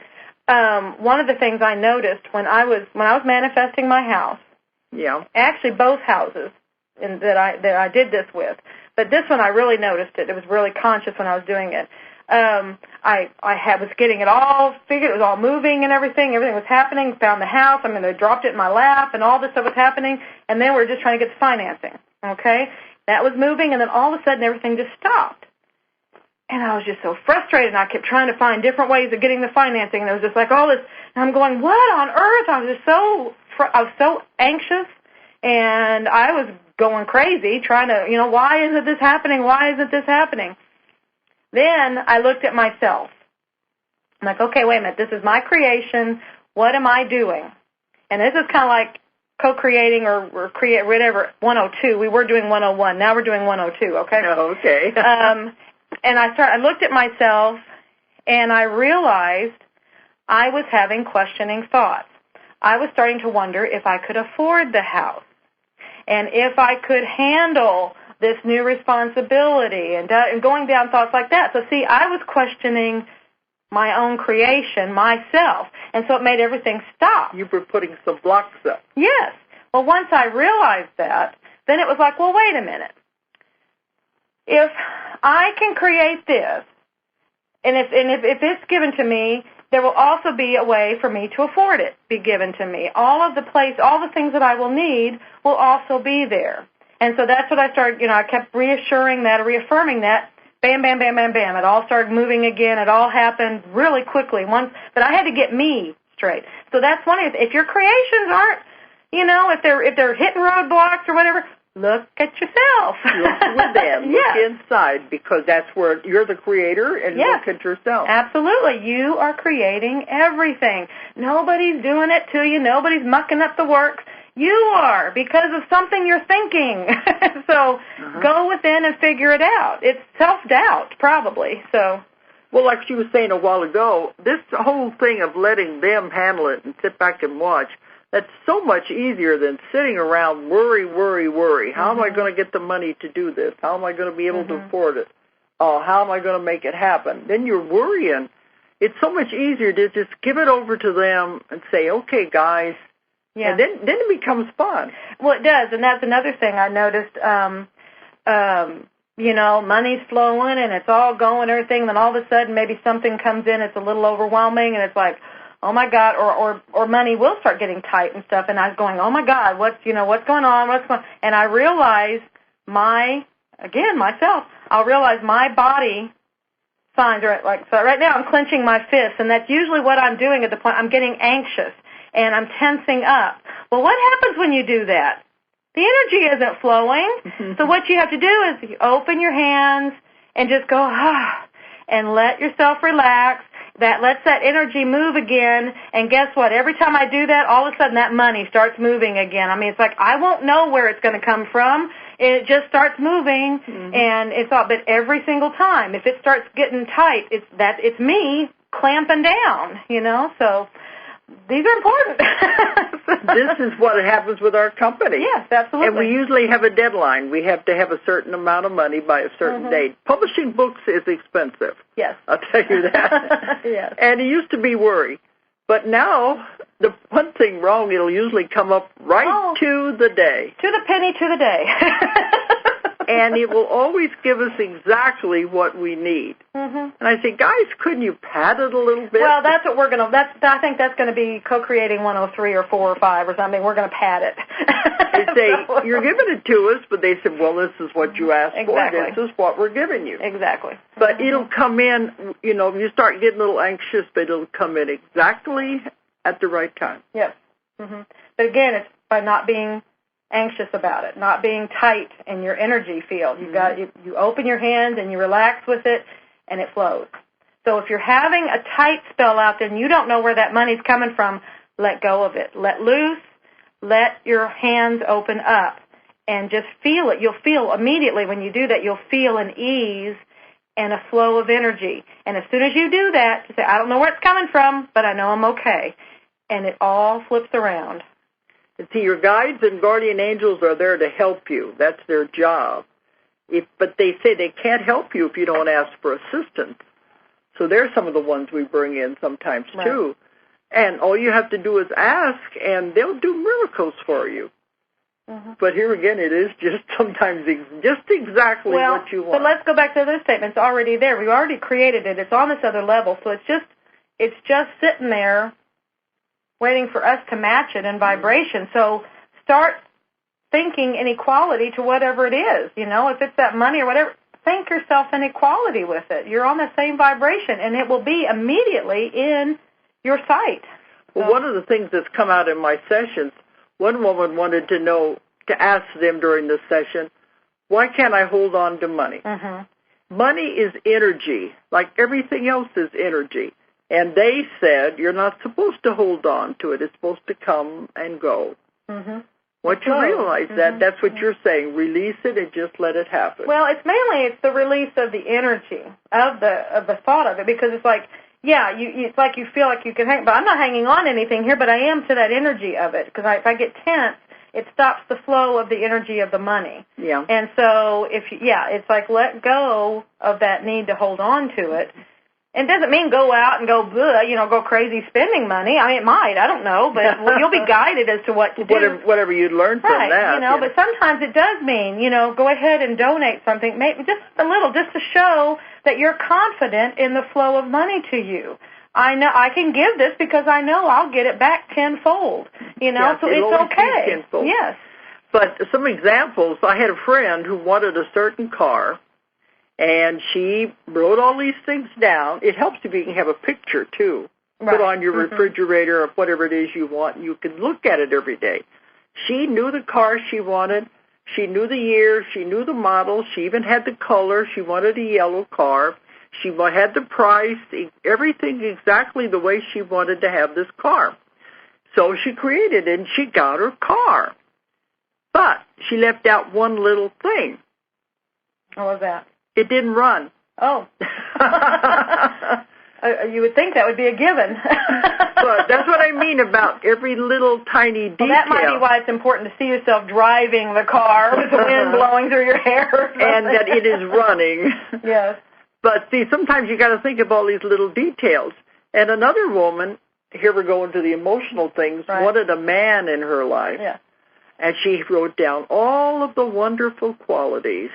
one of the things I noticed when I was manifesting my house. Yeah. Actually, both houses that I did this with, but this one I really noticed it. It was really conscious when I was doing it. I was getting it all figured. It was all moving and everything. Everything was happening. Found the house. I mean, they dropped it in my lap, and all this stuff was happening. And then we were just trying to get the financing. Okay, that was moving, and then all of a sudden everything just stopped. And I was just so frustrated. And I kept trying to find different ways of getting the financing, and it was just like all this. And I'm going, what on earth? I was so anxious, and I was going crazy trying to, why isn't this happening? Why isn't this happening? Then I looked at myself. I'm like, okay, wait a minute. This is my creation. What am I doing? And this is kind of like co-creating or create whatever, 102. We were doing 101. Now we're doing 102, okay? Oh, okay. And I looked at myself, and I realized I was having questioning thoughts. I was starting to wonder if I could afford the house and if I could handle this new responsibility, and going down thoughts like that. So, see, I was questioning my own creation, myself, and so it made everything stop. You were putting some blocks up. Yes. Well, once I realized that, then it was like, well, wait a minute. If I can create this, and if it's given to me, there will also be a way for me to afford it, be given to me. All the things that I will need will also be there. And so that's what I started, I kept reassuring that, reaffirming that. Bam, bam, bam, bam, bam. It all started moving again. It all happened really quickly. But I had to get me straight. So that's one of if your creations aren't, if they're hitting roadblocks or whatever, look at yourself. Look within. Yes. Look inside, because that's where you're the creator, and yes. Look at yourself. Absolutely. You are creating everything. Nobody's doing it to you. Nobody's mucking up the works. You are, because of something you're thinking. So go within and figure it out. It's self-doubt, probably. So, well, like she was saying a while ago, this whole thing of letting them handle it and sit back and watch, that's so much easier than sitting around worry. How am I going to get the money to do this? How am I going to be able to afford it? How am I going to make it happen? Then you're worrying. it's so much easier to just give it over to them and say, okay, guys. Yeah. And then it becomes fun. Well, it does, and that's another thing I noticed. You know, money's flowing and it's all going, everything, then all of a sudden maybe something comes in, it's a little overwhelming, and it's like, oh my God, or money will start getting tight and stuff, and I was going, oh my God, what's going on, and I realize I'll realize my body signs are like, so right now I'm clenching my fists, and that's usually what I'm doing at the point, I'm getting anxious, and I'm tensing up. Well, what happens when you do that? The energy isn't flowing. So what you have to do is you open your hands and just go, and let yourself relax. That lets that energy move again. And guess what? Every time I do that, all of a sudden that money starts moving again. I mean, it's like I won't know where it's going to come from. It just starts moving, and it's all. But every single time, if it starts getting tight, it's me clamping down. You know, so. These are important. This is what happens with our company. Yes, absolutely. And we usually have a deadline. We have to have a certain amount of money by a certain date. Publishing books is expensive. Yes. I'll tell you that. Yes. And it used to be worry. But now, the one thing wrong, it'll usually come up right to the day. To the penny to the day. And it will always give us exactly what we need. And I say, guys, couldn't you pad it a little bit? Well, that's what we're going to, I think that's going to be co-creating 103 or 4 or 5 or something. We're going to pad it. They say, you're giving it to us, but they said, well, this is what you asked for. This is what we're giving you. Exactly. But it'll come in, you know, you start getting a little anxious, but it'll come in exactly at the right time. Yes. But again, it's by not being anxious about it, not being tight in your energy field. You open your hands and you relax with it, and it flows. So if you're having a tight spell out there and you don't know where that money's coming from, let go of it. Let loose. Let your hands open up and just feel it. You'll feel immediately when you do that, you'll feel an ease and a flow of energy. And as soon as you do that, you say, I don't know where it's coming from, but I know I'm okay. And it all flips around. See, your guides and guardian angels are there to help you. That's their job. But they say they can't help you if you don't ask for assistance. So they're some of the ones we bring in sometimes, too. And all you have to do is ask, and they'll do miracles for you. But here again, it is just sometimes just exactly what you want. But let's go back to this statement. It's already there. We already created it. It's on this other level. So it's just sitting there waiting for us to match it in vibration. So start thinking in equality to whatever it is. You know, if it's that money or whatever, think yourself in equality with it. You're on the same vibration, and it will be immediately in your sight. Well, one of the things that's come out in my sessions, one woman wanted to ask them during the session, why can't I hold on to money? Money is energy, like everything else is energy. And they said, you're not supposed to hold on to it. It's supposed to come and go. Once you realize that, that's what you're saying. Release it and just let it happen. Well, it's the release of the energy, of the thought of it, because it's like, it's like you feel like you can hang, but I'm not hanging on to anything here, but I am to that energy of it, because if I get tense, it stops the flow of the energy of the money. Yeah. And so, it's like let go of that need to hold on to it. It doesn't mean go out and go crazy spending money. I mean, it might. I don't know, but you'll be guided as to what to do. Whatever you learn from that. But sometimes it does mean, go ahead and donate something, maybe just a little, just to show that you're confident in the flow of money to you. I know I can give this because I know I'll get it back tenfold. So it's okay. Tenfold. Yes. But some examples, I had a friend who wanted a certain car, and she wrote all these things down. It helps if you can have a picture, too. Right. Put on your refrigerator or whatever it is you want. You can look at it every day. She knew the car she wanted. She knew the year. She knew the model. She even had the color. She wanted a yellow car. She had the price, everything exactly the way she wanted to have this car. So she created it, and she got her car. But she left out one little thing. What was that? It didn't run. Oh. You would think that would be a given. But that's what I mean about every little tiny detail. Well, that might be why it's important to see yourself driving the car with the wind blowing through your hair. And that it is running. Yes. But see, sometimes you got to think of all these little details. And another woman, here we're going to the emotional things, wanted a man in her life. Yeah. And she wrote down all of the wonderful qualities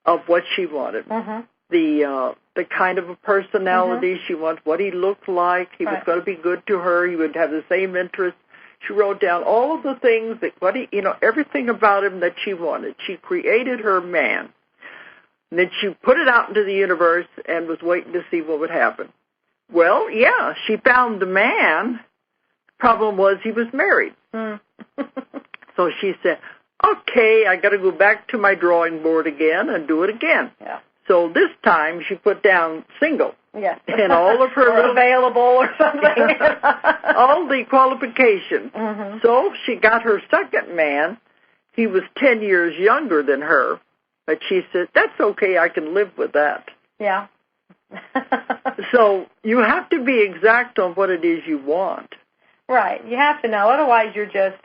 of what she wanted. Mm-hmm. The kind of a personality she wanted, what he looked like. He was going to be good to her. He would have the same interests. She wrote down all of the things that everything about him that she wanted. She created her man. And then she put it out into the universe and was waiting to see what would happen. Well, yeah, she found the man. Problem was he was married. So she said, okay, I got to go back to my drawing board again and do it again. Yeah. So this time she put down single. Yes. And all of her or available or something. all the qualifications. Mm-hmm. So she got her second man. He was 10 years younger than her. But she said, that's okay, I can live with that. Yeah. So you have to be exact on what it is you want. Right. You have to know. Otherwise you're just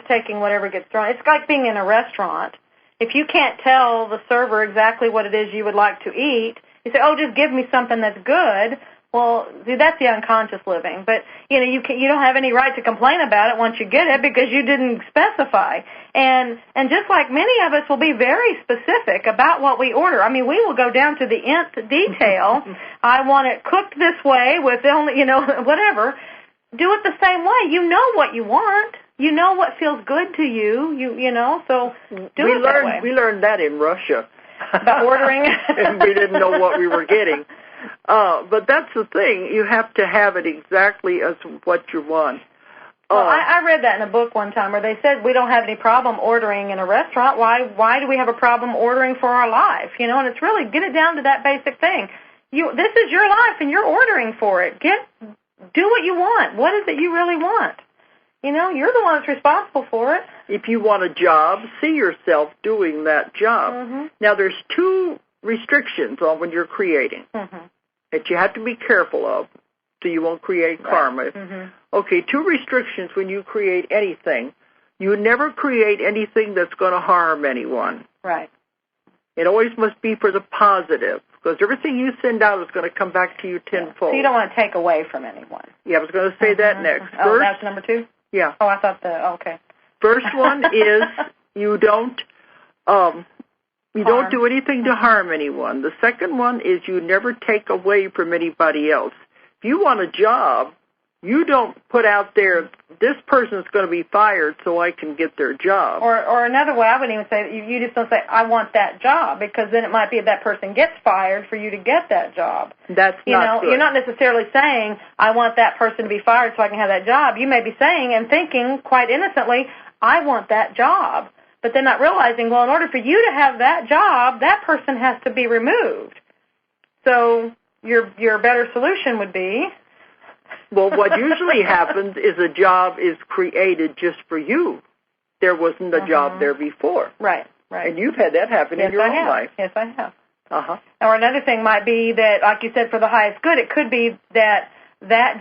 taking whatever gets thrown. It's like being in a restaurant. If you can't tell the server exactly what it is you would like to eat, you say, oh, just give me something that's good. Well, see, that's the unconscious living. But, you don't have any right to complain about it once you get it because you didn't specify. And just like many of us will be very specific about what we order. I mean, we will go down to the nth detail. I want it cooked this way with only, whatever. Do it the same way. You know what you want. You know what feels good to you. So do it that way. We learned that in Russia. About ordering? And we didn't know what we were getting. But that's the thing. You have to have it exactly as what you want. Well, I read that in a book one time where they said we don't have any problem ordering in a restaurant. Why do we have a problem ordering for our life? And it's really, get it down to that basic thing. This is your life and you're ordering for it. Do what you want. What is it you really want? You're the one that's responsible for it. If you want a job, see yourself doing that job. Mm-hmm. Now, there's two restrictions on when you're creating that you have to be careful of so you won't create karma. Mm-hmm. Okay, two restrictions when you create anything. You never create anything that's going to harm anyone. Right. It always must be for the positive, because everything you send out is going to come back to you tenfold. So you don't want to take away from anyone. Yeah, I was going to say that next. First, that's number 2? Yeah. Oh, I thought okay. First one is you don't do anything to harm anyone. The second one is you never take away from anybody else. If you want a job, you don't put out there, this person's going to be fired so I can get their job. Or another way, I wouldn't even say, you just don't say, I want that job, because then it might be that person gets fired for you to get that job. That's not good. You're not necessarily saying, I want that person to be fired so I can have that job. You may be saying and thinking quite innocently, I want that job. But then not realizing, well, in order for you to have that job, that person has to be removed. So your better solution would be... Well, what usually happens is a job is created just for you. There wasn't a job there before. Right. And you've had that happen in your own life. Yes, I have. Uh-huh. Or another thing might be that, like you said, for the highest good, it could be that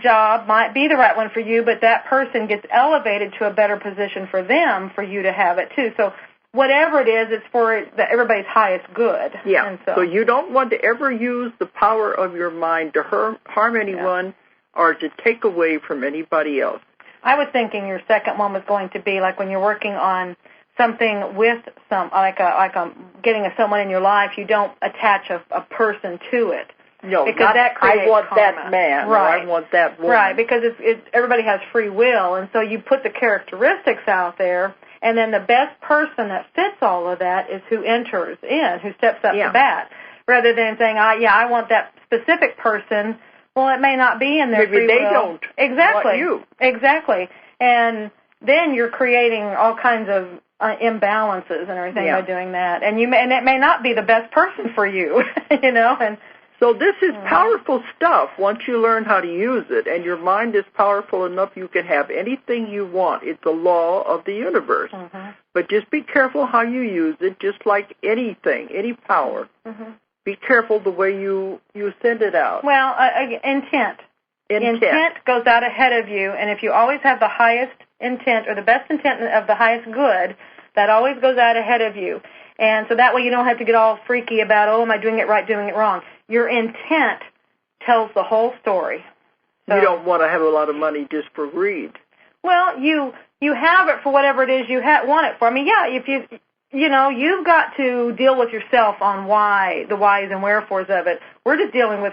job might be the right one for you, but that person gets elevated to a better position for them for you to have it too. So whatever it is, it's for everybody's highest good. Yeah. And so you don't want to ever use the power of your mind to harm anyone or to take away from anybody else. I was thinking your second one was going to be like when you're working on something with getting someone in your life, you don't attach a person to it. No, because that creates I want karma. that man, right. Or I want that woman. Right, because everybody has free will, and so you put the characteristics out there, and then the best person that fits all of that is who enters in, who steps up to bat, rather than saying, I want that specific person. Well, it may not be in their free will. Maybe they don't Exactly. want you. Exactly. And then you're creating all kinds of imbalances and everything by doing that. And it may not be the best person for you, and so this is powerful stuff once you learn how to use it, and your mind is powerful enough you can have anything you want. It's a law of the universe. Mm-hmm. But just be careful how you use it, just like anything, any power. Mm-hmm. Be careful the way you send it out. Well, intent. Intent goes out ahead of you, and if you always have the highest intent or the best intent of the highest good, that always goes out ahead of you. And so that way you don't have to get all freaky about, am I doing it right, doing it wrong. Your intent tells the whole story. So, you don't want to have a lot of money just for greed. Well, you have it for whatever it is you want it for. I mean, yeah, if you've got to deal with yourself on the whys and wherefores of it. We're just dealing with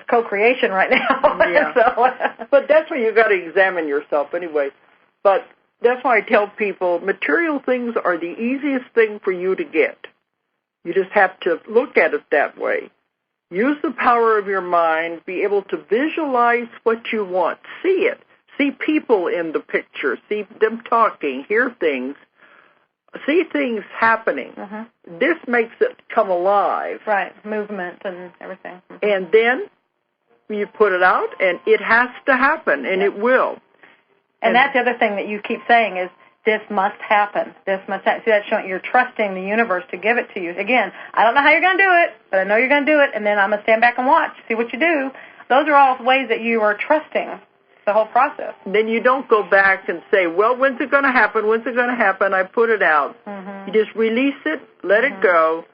co-creation right now. Yeah. But that's where you got to examine yourself anyway. But that's why I tell people material things are the easiest thing for you to get. You just have to look at it that way. Use the power of your mind, be able to visualize what you want, see it, see people in the picture, see them talking, hear things, see things happening. Mm-hmm. This makes it come alive. Right, movement and everything. Mm-hmm. And then you put it out, and it has to happen, and it will. And that's the other thing that you keep saying is, this must happen. This must happen. See, that's showing you're trusting the universe to give it to you. Again, I don't know how you're going to do it, but I know you're going to do it, and then I'm going to stand back and watch, see what you do. Those are all ways that you are trusting the whole process. Then you don't go back and say, well, when's it going to happen? When's it going to happen? I put it out. Mm-hmm. You just release it, let it go,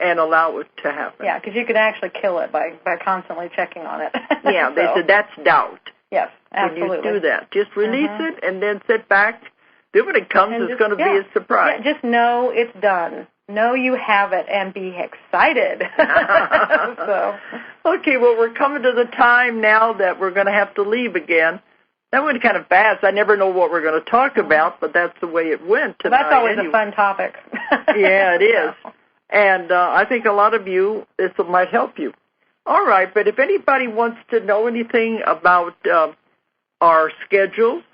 and allow it to happen. Yeah, because you can actually kill it by constantly checking on it. Yeah, they said that's doubt. Yes, absolutely. When you do that, just release it and then sit back. Then when it comes, it's going to be a surprise. Yeah, just know it's done. Know you have it and be excited. Okay, well, we're coming to the time now that we're going to have to leave again. That went kind of fast. I never know what we're going to talk about, but that's the way it went tonight. Well, that's always a fun topic. Yeah, it is. And I think a lot of you, this might help you. All right, but if anybody wants to know anything about our schedules,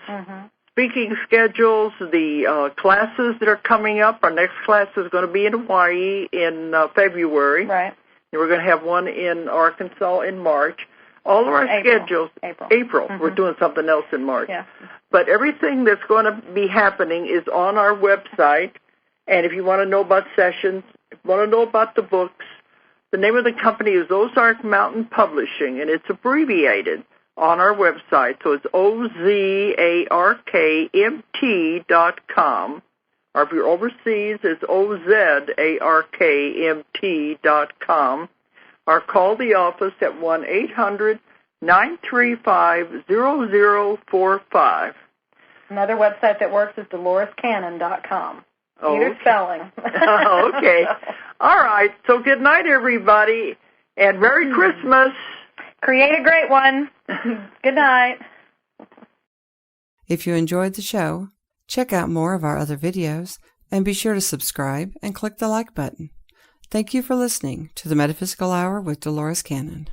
speaking schedules, the classes that are coming up, our next class is going to be in Hawaii in February. Right. And we're going to have one in Arkansas in March. All of our schedules, April. We're doing something else in March. Yeah. But everything that's going to be happening is on our website. And if you want to know about sessions, if you want to know about the books, the name of the company is Ozark Mountain Publishing, and it's abbreviated on our website. So it's OZARKMT.com. Or if you're overseas, it's OZARKMT.com. Or call the office at 1-800-935-0045. Another website that works is DoloresCannon.com. Either spelling. Okay. All right. So good night, everybody, and Merry Christmas. Create a great one. Good night. If you enjoyed the show, check out more of our other videos, and be sure to subscribe and click the like button. Thank you for listening to the Metaphysical Hour with Dolores Cannon.